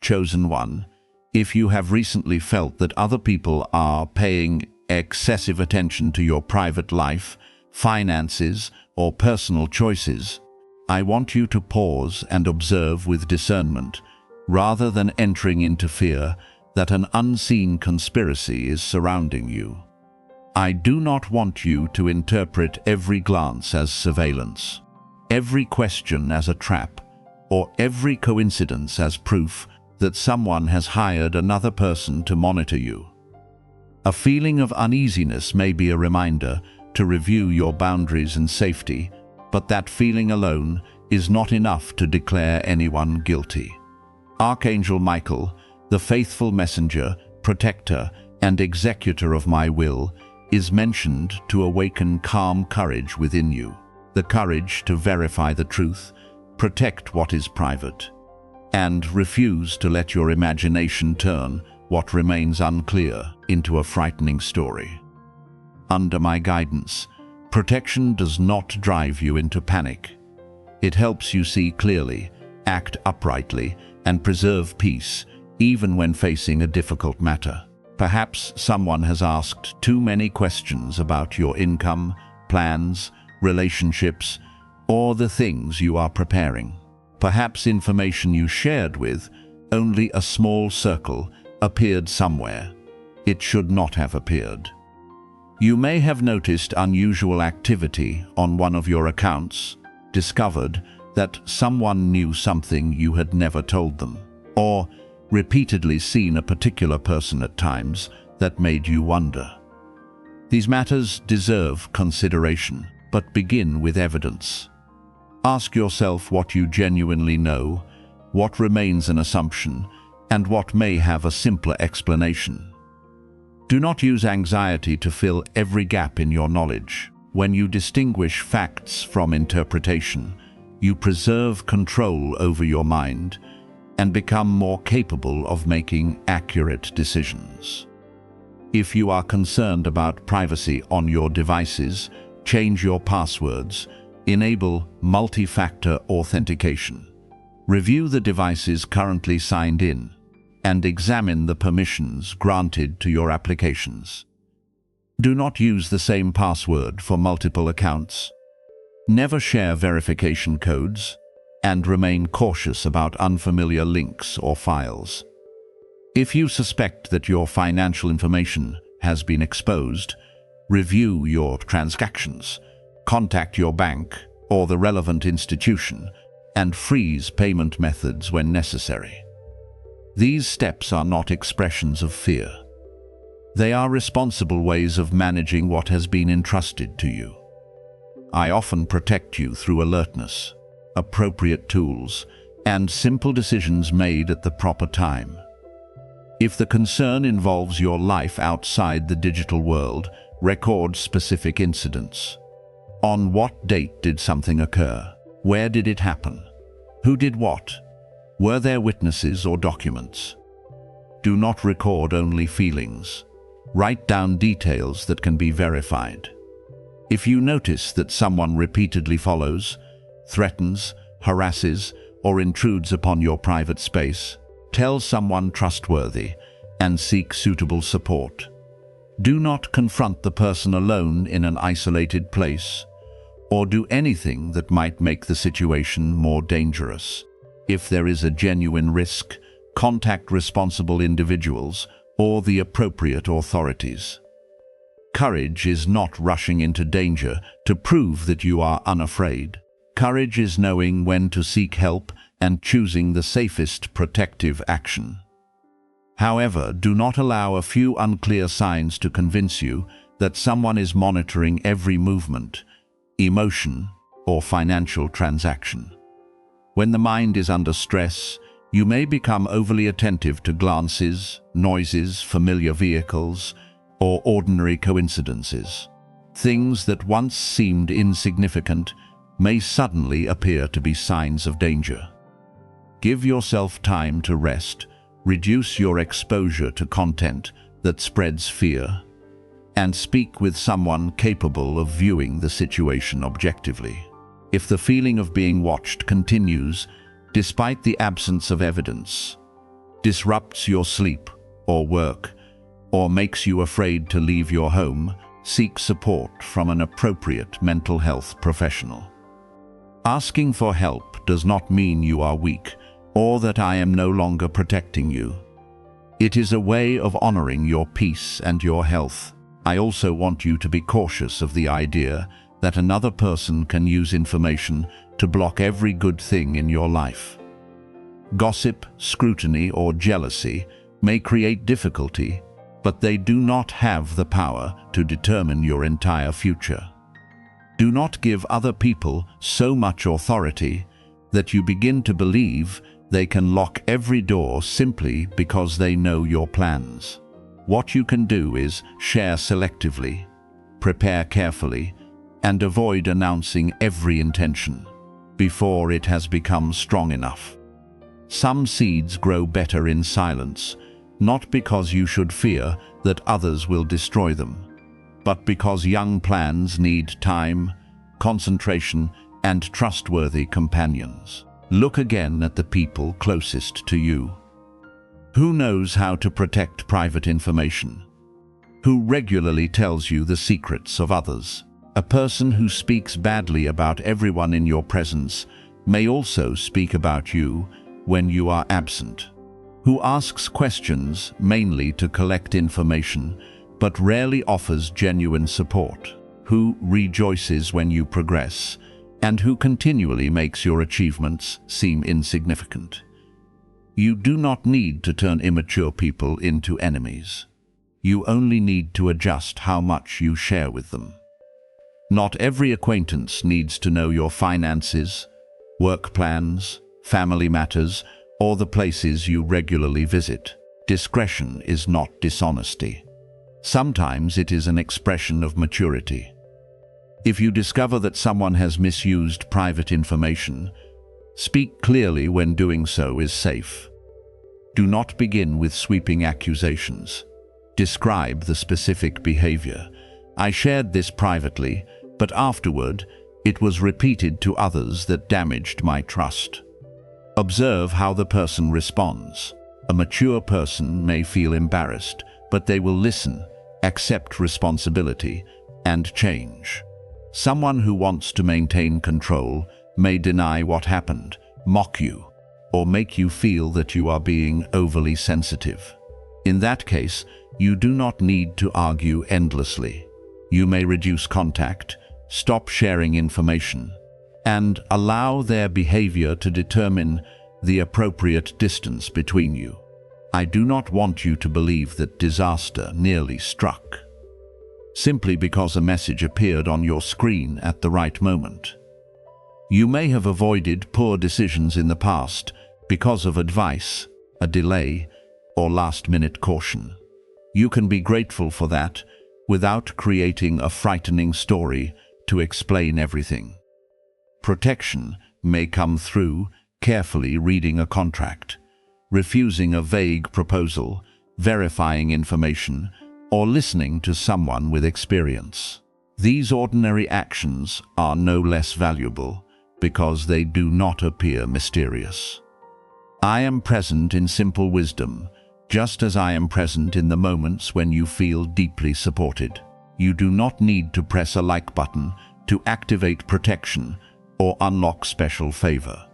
Chosen one, if you have recently felt that other people are paying excessive attention to your private life, finances, or personal choices, I want you to pause and observe with discernment, rather than entering into fear that an unseen conspiracy is surrounding you. I do not want you to interpret every glance as surveillance, every question as a trap, or every coincidence as proof that someone has hired another person to monitor you. A feeling of uneasiness may be a reminder to review your boundaries and safety, but that feeling alone is not enough to declare anyone guilty. Archangel Michael, the faithful messenger, protector, and executor of my will, is mentioned to awaken calm courage within you, the courage to verify the truth, protect what is private, and refuse to let your imagination turn what remains unclear into a frightening story. Under my guidance, protection does not drive you into panic. It helps you see clearly, act uprightly, and preserve peace, even when facing a difficult matter. Perhaps someone has asked too many questions about your income, plans, relationships, or the things you are preparing. Perhaps information you shared with only a small circle appeared somewhere. It should not have appeared. You may have noticed unusual activity on one of your accounts, discovered that someone knew something you had never told them, or repeatedly seen a particular person at times that made you wonder. These matters deserve consideration, but begin with evidence. Ask yourself what you genuinely know, what remains an assumption, and what may have a simpler explanation. Do not use anxiety to fill every gap in your knowledge. When you distinguish facts from interpretation, you preserve control over your mind and become more capable of making accurate decisions. If you are concerned about privacy on your devices, change your passwords, enable multi-factor authentication. Review the devices currently signed in, and examine the permissions granted to your applications. Do not use the same password for multiple accounts. Never share verification codes, and remain cautious about unfamiliar links or files. If you suspect that your financial information has been exposed, review your transactions, contact your bank or the relevant institution, and freeze payment methods when necessary. These steps are not expressions of fear. They are responsible ways of managing what has been entrusted to you. I often protect you through alertness, appropriate tools, and simple decisions made at the proper time. If the concern involves your life outside the digital world, record specific incidents. On what date did something occur? Where did it happen? Who did what? Were there witnesses or documents? Do not record only feelings. Write down details that can be verified. If you notice that someone repeatedly follows, threatens, harasses, or intrudes upon your private space, tell someone trustworthy and seek suitable support. Do not confront the person alone in an isolated place, or do anything that might make the situation more dangerous. If there is a genuine risk, contact responsible individuals or the appropriate authorities. Courage is not rushing into danger to prove that you are unafraid. Courage is knowing when to seek help and choosing the safest protective action. However, do not allow a few unclear signs to convince you that someone is monitoring every movement, emotion, or financial transaction. When the mind is under stress, you may become overly attentive to glances, noises, familiar vehicles, or ordinary coincidences. Things that once seemed insignificant may suddenly appear to be signs of danger. Give yourself time to rest, reduce your exposure to content that spreads fear, and speak with someone capable of viewing the situation objectively. If the feeling of being watched continues, despite the absence of evidence, disrupts your sleep or work, or makes you afraid to leave your home, seek support from an appropriate mental health professional. Asking for help does not mean you are weak or that I am no longer protecting you. It is a way of honoring your peace and your health. I also want you to be cautious of the idea that another person can use information to block every good thing in your life. Gossip, scrutiny, or jealousy may create difficulty, but they do not have the power to determine your entire future. Do not give other people so much authority that you begin to believe they can lock every door simply because they know your plans. What you can do is share selectively, prepare carefully, and avoid announcing every intention before it has become strong enough. Some seeds grow better in silence, not because you should fear that others will destroy them, but because young plans need time, concentration, and trustworthy companions. Look again at the people closest to you. Who knows how to protect private information? Who regularly tells you the secrets of others? A person who speaks badly about everyone in your presence may also speak about you when you are absent. Who asks questions mainly to collect information, but rarely offers genuine support. Who rejoices when you progress, and who continually makes your achievements seem insignificant. You do not need to turn immature people into enemies. You only need to adjust how much you share with them. Not every acquaintance needs to know your finances, work plans, family matters, or the places you regularly visit. Discretion is not dishonesty. Sometimes it is an expression of maturity. If you discover that someone has misused private information, speak clearly when doing so is safe. Do not begin with sweeping accusations. Describe the specific behavior. I shared this privately, but afterward, it was repeated to others that damaged my trust. Observe how the person responds. A mature person may feel embarrassed, but they will listen, accept responsibility, and change. Someone who wants to maintain control may deny what happened, mock you, or make you feel that you are being overly sensitive. In that case, you do not need to argue endlessly. You may reduce contact, stop sharing information, and allow their behavior to determine the appropriate distance between you. I do not want you to believe that disaster nearly struck, simply because a message appeared on your screen at the right moment. You may have avoided poor decisions in the past because of advice, a delay, or last-minute caution. You can be grateful for that without creating a frightening story to explain everything. Protection may come through carefully reading a contract, refusing a vague proposal, verifying information, or listening to someone with experience. These ordinary actions are no less valuable because they do not appear mysterious. I am present in simple wisdom, just as I am present in the moments when you feel deeply supported. You do not need to press a like button to activate protection or unlock special favor.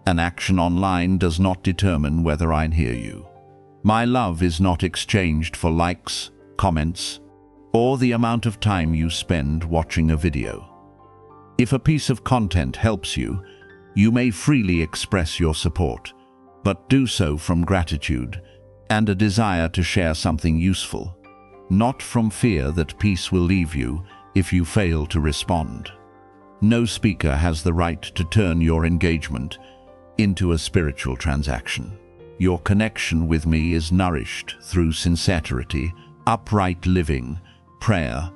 An action online does not determine whether I hear you. My love is not exchanged for likes, comments, or the amount of time you spend watching a video. If a piece of content helps you, you may freely express your support, but do so from gratitude and a desire to share something useful, not from fear that peace will leave you if you fail to respond. No speaker has the right to turn your engagement into a spiritual transaction. Your connection with me is nourished through sincerity, upright living, prayer,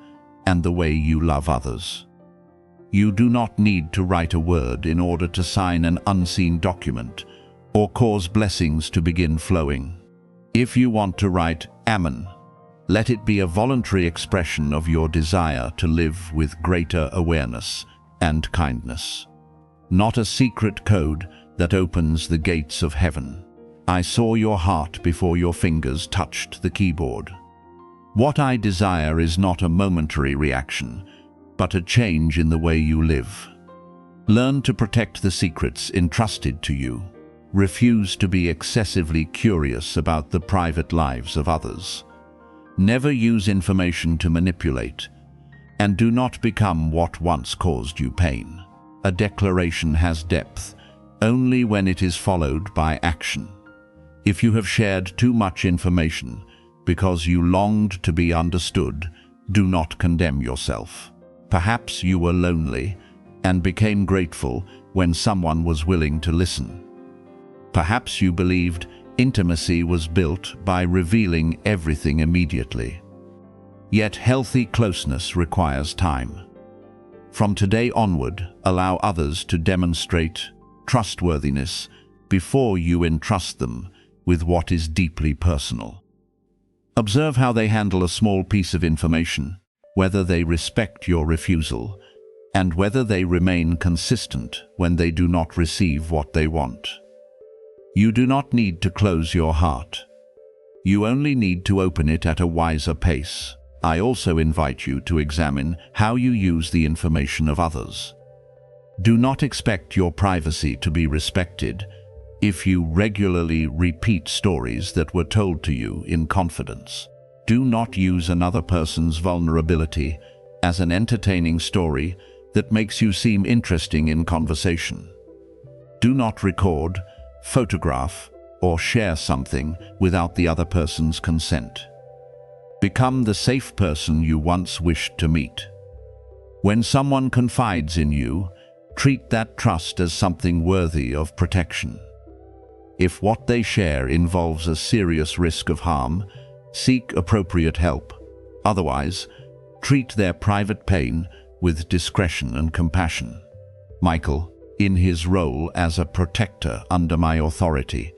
and the way you love others. You do not need to write a word in order to sign an unseen document or cause blessings to begin flowing. If you want to write Amen, let it be a voluntary expression of your desire to live with greater awareness and kindness, not a secret code that opens the gates of heaven. I saw your heart before your fingers touched the keyboard. What I desire is not a momentary reaction, but a change in the way you live. Learn to protect the secrets entrusted to you. Refuse to be excessively curious about the private lives of others. Never use information to manipulate, and do not become what once caused you pain. A declaration has depth only when it is followed by action. If you have shared too much information because you longed to be understood, do not condemn yourself. Perhaps you were lonely and became grateful when someone was willing to listen. Perhaps you believed intimacy was built by revealing everything immediately. Yet healthy closeness requires time. From today onward, allow others to demonstrate trustworthiness before you entrust them with what is deeply personal. Observe how they handle a small piece of information, whether they respect your refusal, and whether they remain consistent when they do not receive what they want. You do not need to close your heart. You only need to open it at a wiser pace. I also invite you to examine how you use the information of others. Do not expect your privacy to be respected if you regularly repeat stories that were told to you in confidence. Do not use another person's vulnerability as an entertaining story that makes you seem interesting in conversation. Do not record, photograph, or share something without the other person's consent. Become the safe person you once wished to meet. When someone confides in you, treat that trust as something worthy of protection. If what they share involves a serious risk of harm, seek appropriate help. Otherwise, treat their private pain with discretion and compassion. Michael, in his role as a protector under my authority,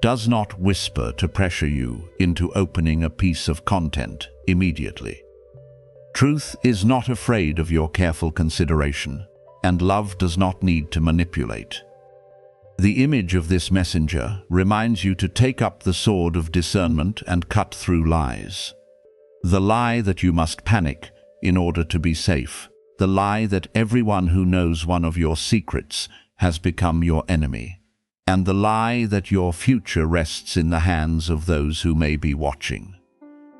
does not whisper to pressure you into opening a piece of content immediately. Truth is not afraid of your careful consideration, and love does not need to manipulate. The image of this messenger reminds you to take up the sword of discernment and cut through lies. The lie that you must panic in order to be safe. The lie that everyone who knows one of your secrets has become your enemy. And the lie that your future rests in the hands of those who may be watching.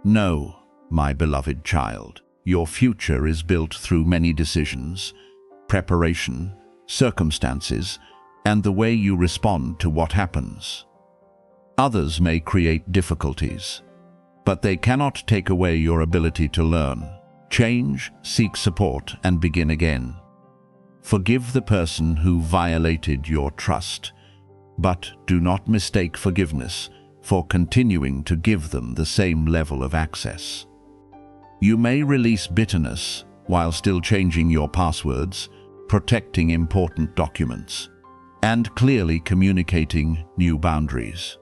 No, my beloved child, your future is built through many decisions, preparation, circumstances, and the way you respond to what happens. Others may create difficulties, but they cannot take away your ability to learn, change, seek support, and begin again. Forgive the person who violated your trust, but do not mistake forgiveness for continuing to give them the same level of access. You may release bitterness while still changing your passwords, protecting important documents, and clearly communicating new boundaries.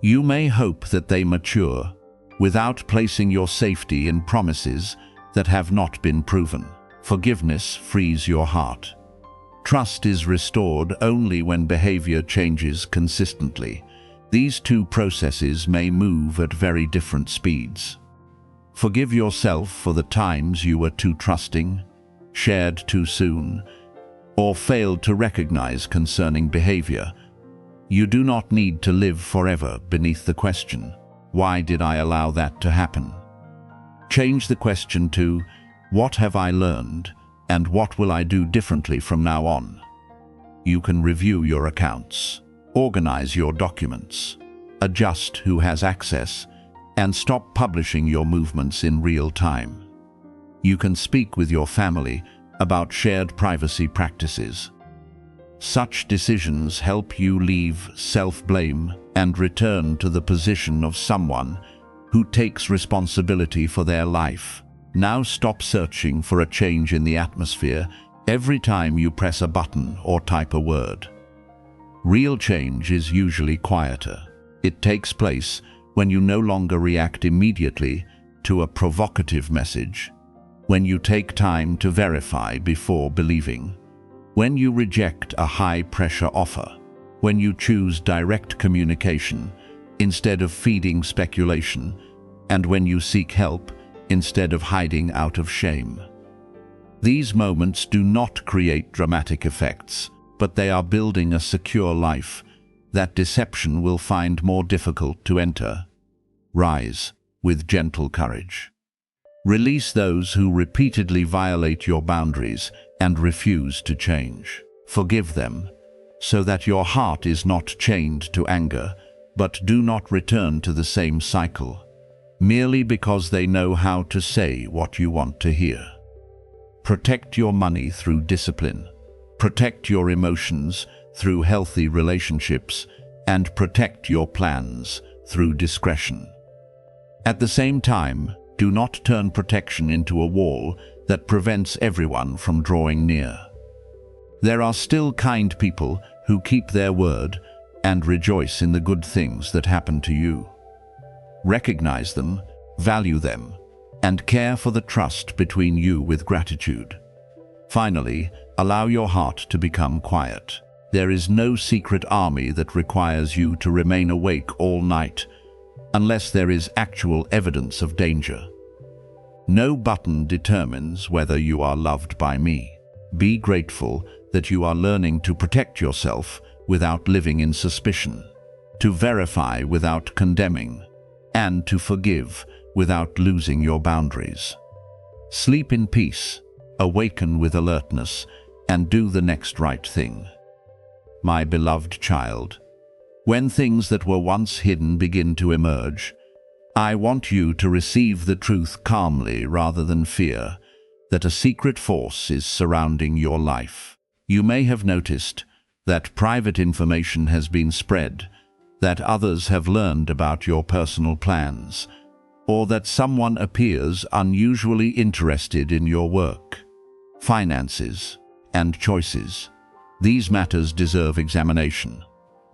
You may hope that they mature without placing your safety in promises that have not been proven. Forgiveness frees your heart. Trust is restored only when behavior changes consistently. These two processes may move at very different speeds. Forgive yourself for the times you were too trusting, shared too soon, or failed to recognize concerning behavior. You do not need to live forever beneath the question, why did I allow that to happen? Change the question to, what have I learned, and what will I do differently from now on? You can review your accounts, organize your documents, adjust who has access, and stop publishing your movements in real time. You can speak with your family about shared privacy practices. Such decisions help you leave self-blame and return to the position of someone who takes responsibility for their life. Now stop searching for a change in the atmosphere every time you press a button or type a word. Real change is usually quieter. It takes place when you no longer react immediately to a provocative message, when you take time to verify before believing, when you reject a high-pressure offer, when you choose direct communication instead of feeding speculation, and when you seek help instead of hiding out of shame. These moments do not create dramatic effects, but they are building a secure life that deception will find more difficult to enter. Rise with gentle courage. Release those who repeatedly violate your boundaries and refuse to change. Forgive them, so that your heart is not chained to anger, but do not return to the same cycle, merely because they know how to say what you want to hear. Protect your money through discipline. Protect your emotions through healthy relationships, and protect your plans through discretion. At the same time, do not turn protection into a wall that prevents everyone from drawing near. There are still kind people who keep their word and rejoice in the good things that happen to you. Recognize them, value them, and care for the trust between you with gratitude. Finally, allow your heart to become quiet. There is no secret army that requires you to remain awake all night, unless there is actual evidence of danger. No button determines whether you are loved by me. Be grateful that you are learning to protect yourself without living in suspicion, to verify without condemning, and to forgive without losing your boundaries. Sleep in peace, awaken with alertness, and do the next right thing. My beloved child, when things that were once hidden begin to emerge, I want you to receive the truth calmly rather than fear that a secret force is surrounding your life. You may have noticed that private information has been spread, that others have learned about your personal plans, or that someone appears unusually interested in your work, finances, and choices. These matters deserve examination,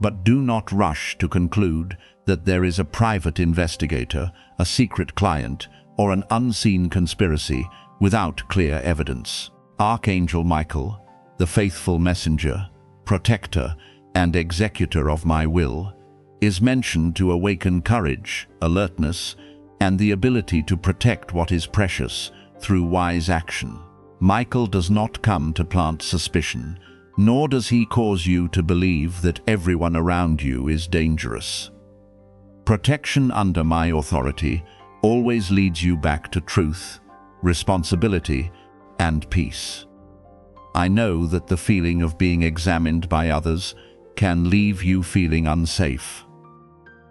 but do not rush to conclude that there is a private investigator, a secret client, or an unseen conspiracy without clear evidence. Archangel Michael, the faithful messenger, protector, and executor of my will, is mentioned to awaken courage, alertness, and the ability to protect what is precious through wise action. Michael does not come to plant suspicion, nor does he cause you to believe that everyone around you is dangerous. Protection under my authority always leads you back to truth, responsibility, and peace. I know that the feeling of being examined by others can leave you feeling unsafe.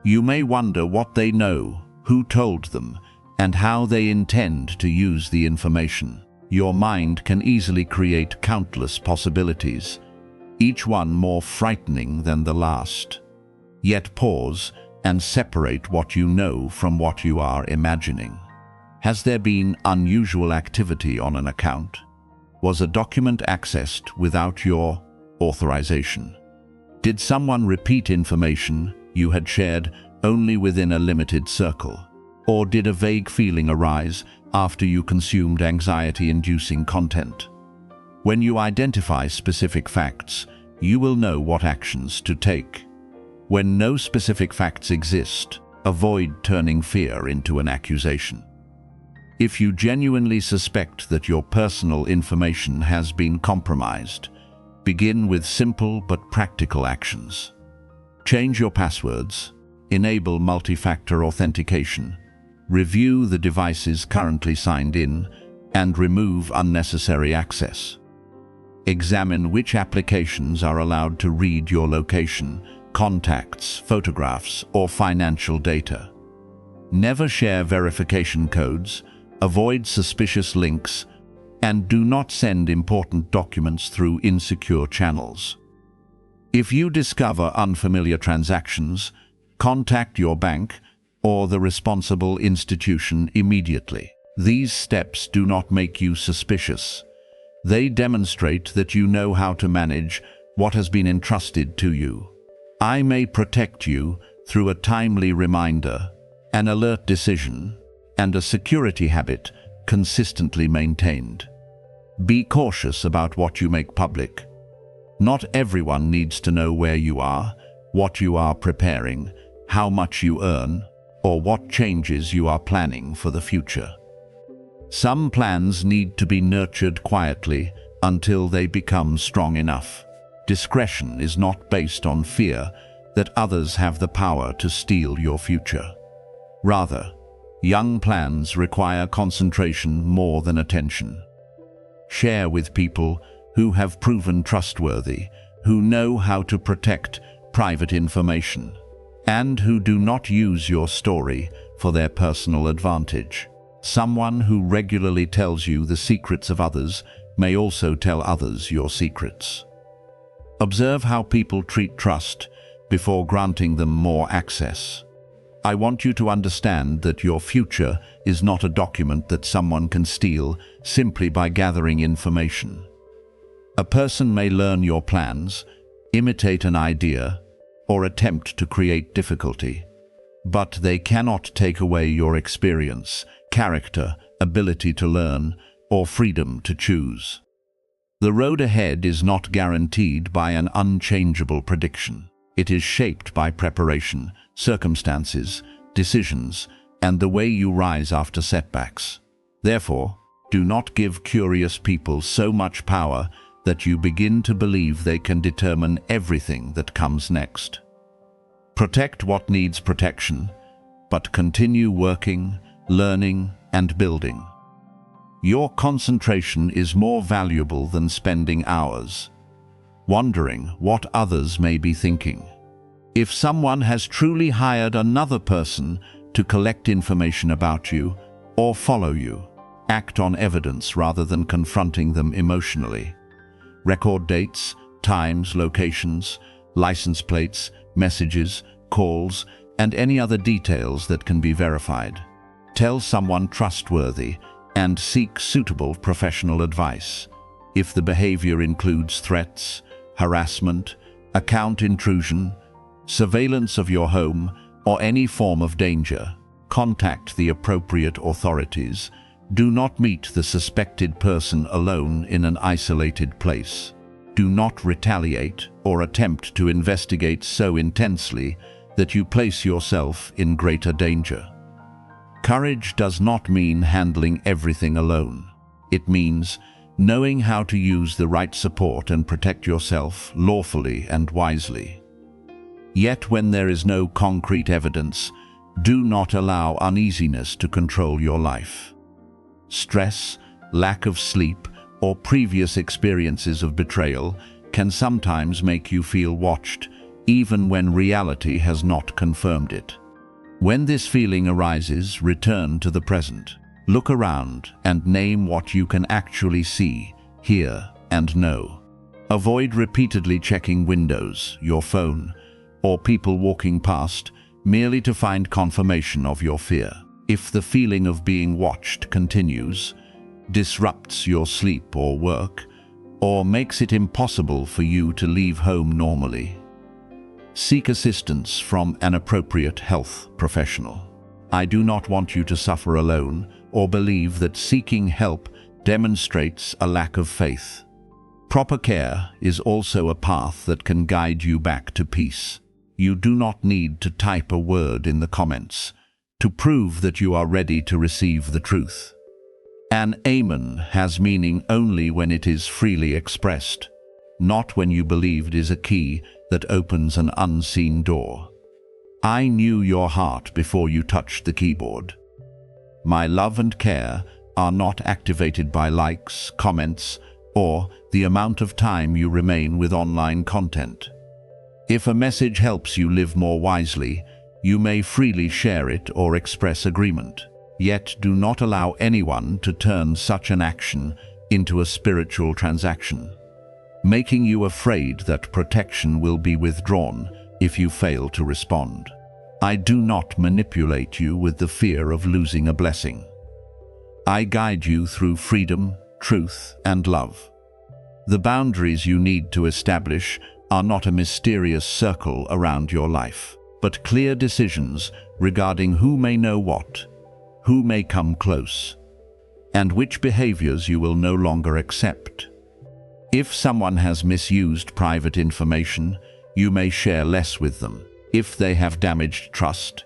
You may wonder what they know, who told them, and how they intend to use the information. Your mind can easily create countless possibilities, each one more frightening than the last. Yet pause and separate what you know from what you are imagining. Has there been unusual activity on an account? Was a document accessed without your authorization? Did someone repeat information you had shared only within a limited circle? Or did a vague feeling arise after you consumed anxiety-inducing content? When you identify specific facts, you will know what actions to take. When no specific facts exist, avoid turning fear into an accusation. If you genuinely suspect that your personal information has been compromised, begin with simple but practical actions. Change your passwords, enable multi-factor authentication, review the devices currently signed in, and remove unnecessary access. Examine which applications are allowed to read your location, contacts, photographs, or financial data. Never share verification codes, avoid suspicious links, and do not send important documents through insecure channels. If you discover unfamiliar transactions, contact your bank or the responsible institution immediately. These steps do not make you suspicious. They demonstrate that you know how to manage what has been entrusted to you. I may protect you through a timely reminder, an alert decision, and a security habit consistently maintained. Be cautious about what you make public. Not everyone needs to know where you are, what you are preparing, how much you earn, or what changes you are planning for the future. Some plans need to be nurtured quietly until they become strong enough. Discretion is not based on fear that others have the power to steal your future. Rather, young plans require concentration more than attention. Share with people who have proven trustworthy, who know how to protect private information, and who do not use your story for their personal advantage. Someone who regularly tells you the secrets of others may also tell others your secrets. Observe how people treat trust before granting them more access. I want you to understand that your future is not a document that someone can steal simply by gathering information. A person may learn your plans, imitate an idea, or attempt to create difficulty, but they cannot take away your experience, character, ability to learn, or freedom to choose. The road ahead is not guaranteed by an unchangeable prediction. It is shaped by preparation, circumstances, decisions, and the way you rise after setbacks. Therefore, do not give curious people so much power that you begin to believe they can determine everything that comes next. Protect what needs protection, but continue working, learning, and building. Your concentration is more valuable than spending hours wondering what others may be thinking. If someone has truly hired another person to collect information about you or follow you, act on evidence rather than confronting them emotionally. Record dates, times, locations, license plates, messages, calls, and any other details that can be verified. Tell someone trustworthy and seek suitable professional advice. If the behavior includes threats, harassment, account intrusion, surveillance of your home, or any form of danger, contact the appropriate authorities. Do not meet the suspected person alone in an isolated place. Do not retaliate or attempt to investigate so intensely that you place yourself in greater danger. Courage does not mean handling everything alone. It means knowing how to use the right support and protect yourself lawfully and wisely. Yet when there is no concrete evidence, do not allow uneasiness to control your life. Stress, lack of sleep, or previous experiences of betrayal can sometimes make you feel watched, even when reality has not confirmed it. When this feeling arises, return to the present. Look around and name what you can actually see, hear, and know. Avoid repeatedly checking windows, your phone, or people walking past merely to find confirmation of your fear. If the feeling of being watched continues, disrupts your sleep or work, or makes it impossible for you to leave home normally, seek assistance from an appropriate health professional. I do not want you to suffer alone or believe that seeking help demonstrates a lack of faith. Proper care is also a path that can guide you back to peace. You do not need to type a word in the comments to prove that you are ready to receive the truth. An amen has meaning only when it is freely expressed, not when you believe it is a key that opens an unseen door. I knew your heart before you touched the keyboard. My love and care are not activated by likes, comments, or the amount of time you remain with online content. If a message helps you live more wisely, you may freely share it or express agreement. Yet do not allow anyone to turn such an action into a spiritual transaction, making you afraid that protection will be withdrawn if you fail to respond. I do not manipulate you with the fear of losing a blessing. I guide you through freedom, truth, and love. The boundaries you need to establish are not a mysterious circle around your life, but clear decisions regarding who may know what, who may come close, and which behaviors you will no longer accept. If someone has misused private information, you may share less with them. If they have damaged trust,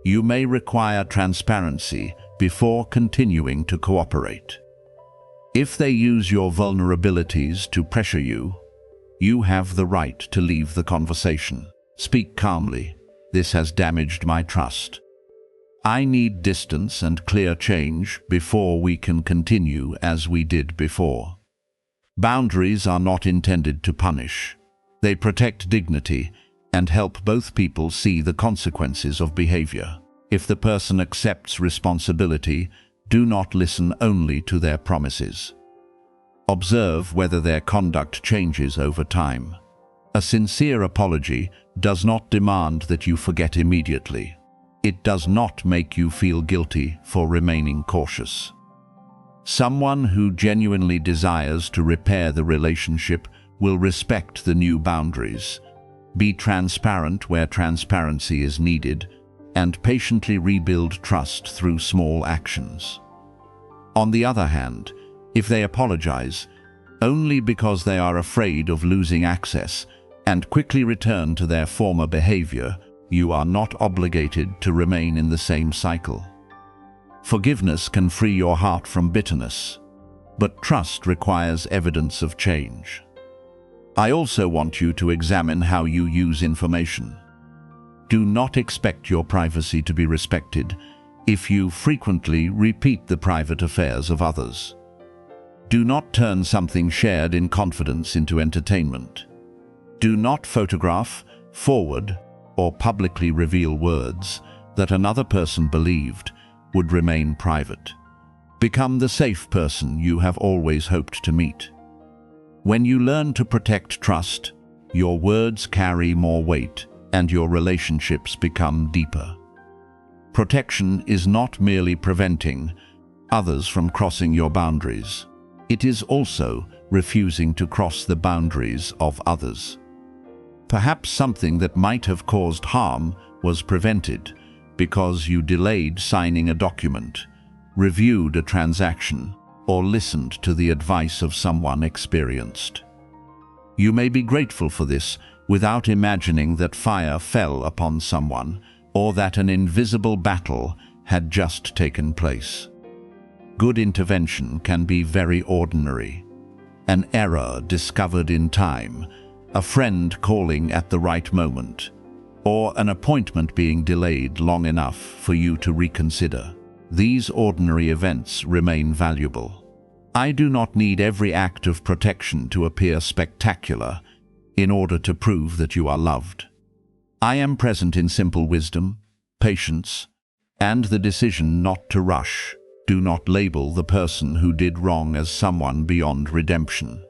you may require transparency before continuing to cooperate. If they use your vulnerabilities to pressure you, you have the right to leave the conversation. Speak calmly. This has damaged my trust. I need distance and clear change before we can continue as we did before. Boundaries are not intended to punish. They protect dignity and help both people see the consequences of behavior. If the person accepts responsibility, do not listen only to their promises. Observe whether their conduct changes over time. A sincere apology does not demand that you forget immediately. It does not make you feel guilty for remaining cautious. Someone who genuinely desires to repair the relationship will respect the new boundaries, be transparent where transparency is needed, and patiently rebuild trust through small actions. On the other hand, if they apologize only because they are afraid of losing access and quickly return to their former behavior, you are not obligated to remain in the same cycle. Forgiveness can free your heart from bitterness, but trust requires evidence of change. I also want you to examine how you use information. Do not expect your privacy to be respected if you frequently repeat the private affairs of others. Do not turn something shared in confidence into entertainment. Do not photograph, forward, or publicly reveal words that another person believed would remain private. Become the safe person you have always hoped to meet. When you learn to protect trust, your words carry more weight and your relationships become deeper. Protection is not merely preventing others from crossing your boundaries. It is also refusing to cross the boundaries of others. Perhaps something that might have caused harm was prevented because you delayed signing a document, reviewed a transaction, or listened to the advice of someone experienced. You may be grateful for this without imagining that fire fell upon someone or that an invisible battle had just taken place. Good intervention can be very ordinary. An error discovered in time, a friend calling at the right moment, or an appointment being delayed long enough for you to reconsider. These ordinary events remain valuable. I do not need every act of protection to appear spectacular in order to prove that you are loved. I am present in simple wisdom, patience, and the decision not to rush. Do not label the person who did wrong as someone beyond redemption.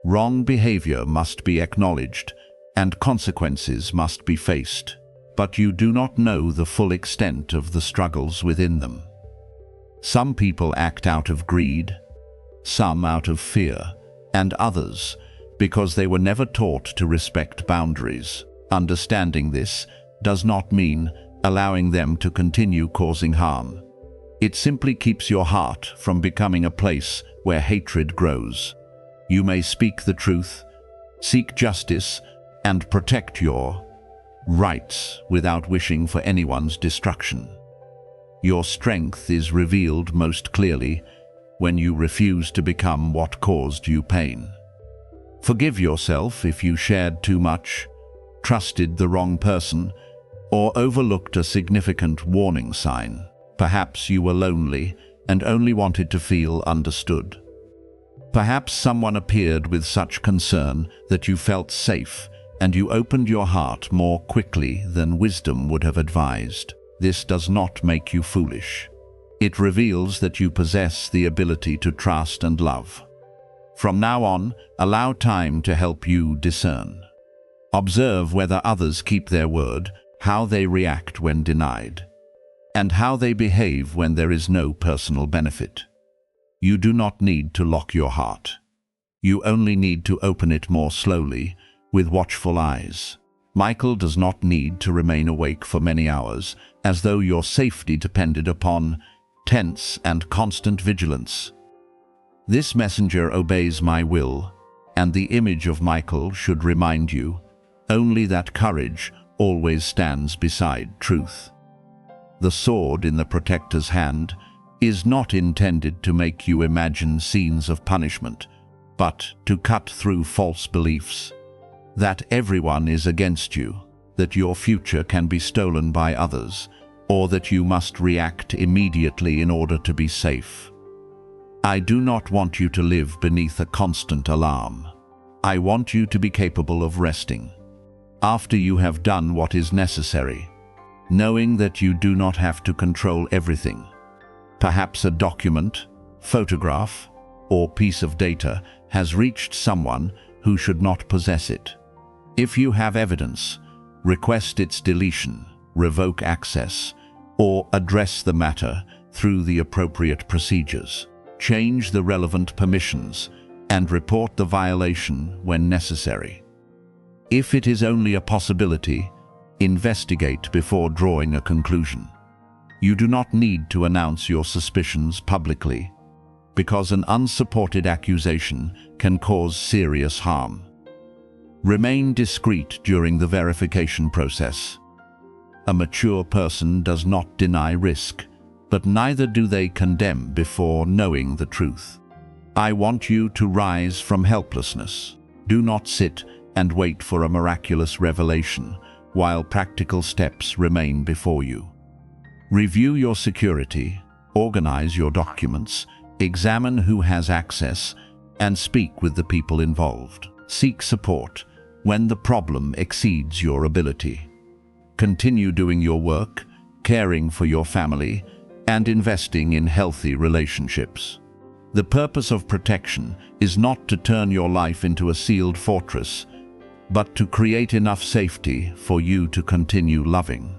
Wrong behavior must be acknowledged, and consequences must be faced, but you do not know the full extent of the struggles within them. Some people act out of greed, some out of fear, and others because they were never taught to respect boundaries. Understanding this does not mean allowing them to continue causing harm. It simply keeps your heart from becoming a place where hatred grows. You may speak the truth, seek justice, and protect your rights without wishing for anyone's destruction. Your strength is revealed most clearly when you refuse to become what caused you pain. Forgive yourself if you shared too much, trusted the wrong person, or overlooked a significant warning sign. Perhaps you were lonely and only wanted to feel understood. Perhaps someone appeared with such concern that you felt safe and you opened your heart more quickly than wisdom would have advised. This does not make you foolish. It reveals that you possess the ability to trust and love. From now on, allow time to help you discern. Observe whether others keep their word, how they react when denied, and how they behave when there is no personal benefit. You do not need to lock your heart. You only need to open it more slowly, with watchful eyes. Michael does not need to remain awake for many hours, as though your safety depended upon tense and constant vigilance. This messenger obeys my will, and the image of Michael should remind you only that courage always stands beside truth. The sword in the protector's hand is not intended to make you imagine scenes of punishment, but to cut through false beliefs that everyone is against you, that your future can be stolen by others, or that you must react immediately in order to be safe. I do not want you to live beneath a constant alarm. I want you to be capable of resting after you have done what is necessary, knowing that you do not have to control everything. Perhaps a document, photograph, or piece of data has reached someone who should not possess it. If you have evidence, request its deletion, revoke access, or address the matter through the appropriate procedures. Change the relevant permissions and report the violation when necessary. If it is only a possibility, investigate before drawing a conclusion. You do not need to announce your suspicions publicly, because an unsupported accusation can cause serious harm. Remain discreet during the verification process. A mature person does not deny risk, but neither do they condemn before knowing the truth. I want you to rise from helplessness. Do not sit and wait for a miraculous revelation while practical steps remain before you. Review your security, organize your documents, examine who has access, and speak with the people involved. Seek support when the problem exceeds your ability. Continue doing your work, caring for your family, and investing in healthy relationships. The purpose of protection is not to turn your life into a sealed fortress, but to create enough safety for you to continue loving,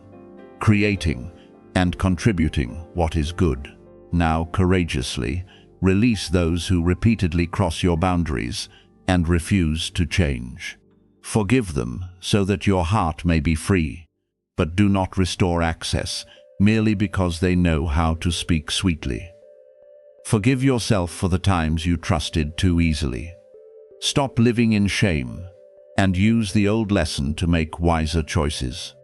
creating, and contributing what is good. Now, courageously, release those who repeatedly cross your boundaries and refuse to change. Forgive them so that your heart may be free, but do not restore access merely because they know how to speak sweetly. Forgive yourself for the times you trusted too easily. Stop living in shame and use the old lesson to make wiser choices.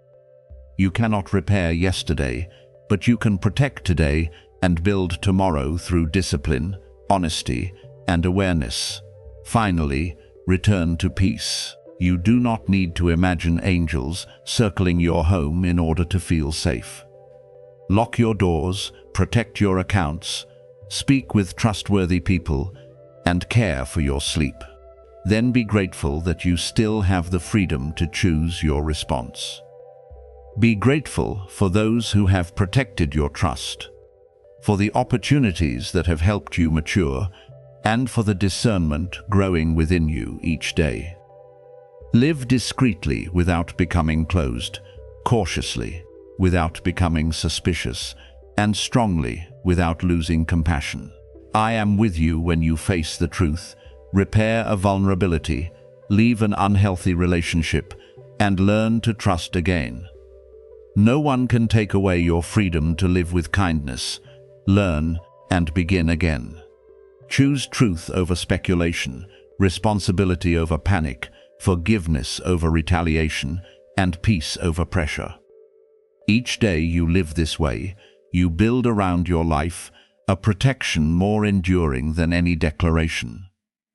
You cannot repair yesterday, but you can protect today and build tomorrow through discipline, honesty, and awareness. Finally, return to peace. You do not need to imagine angels circling your home in order to feel safe. Lock your doors, protect your accounts, speak with trustworthy people, and care for your sleep. Then be grateful that you still have the freedom to choose your response. Be grateful for those who have protected your trust, for the opportunities that have helped you mature, and for the discernment growing within you each day. Live discreetly without becoming closed, cautiously without becoming suspicious, and strongly without losing compassion. I am with you when you face the truth, repair a vulnerability, leave an unhealthy relationship, and learn to trust again. No one can take away your freedom to live with kindness, learn, and begin again. Choose truth over speculation, responsibility over panic, forgiveness over retaliation, and peace over pressure. Each day you live this way, you build around your life a protection more enduring than any declaration.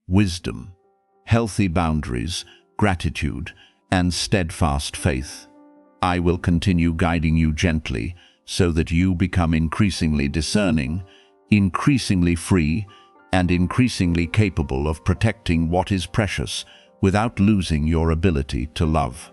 Wisdom, healthy boundaries, gratitude, and steadfast faith. I will continue guiding you gently so that you become increasingly discerning, increasingly free, and increasingly capable of protecting what is precious without losing your ability to love.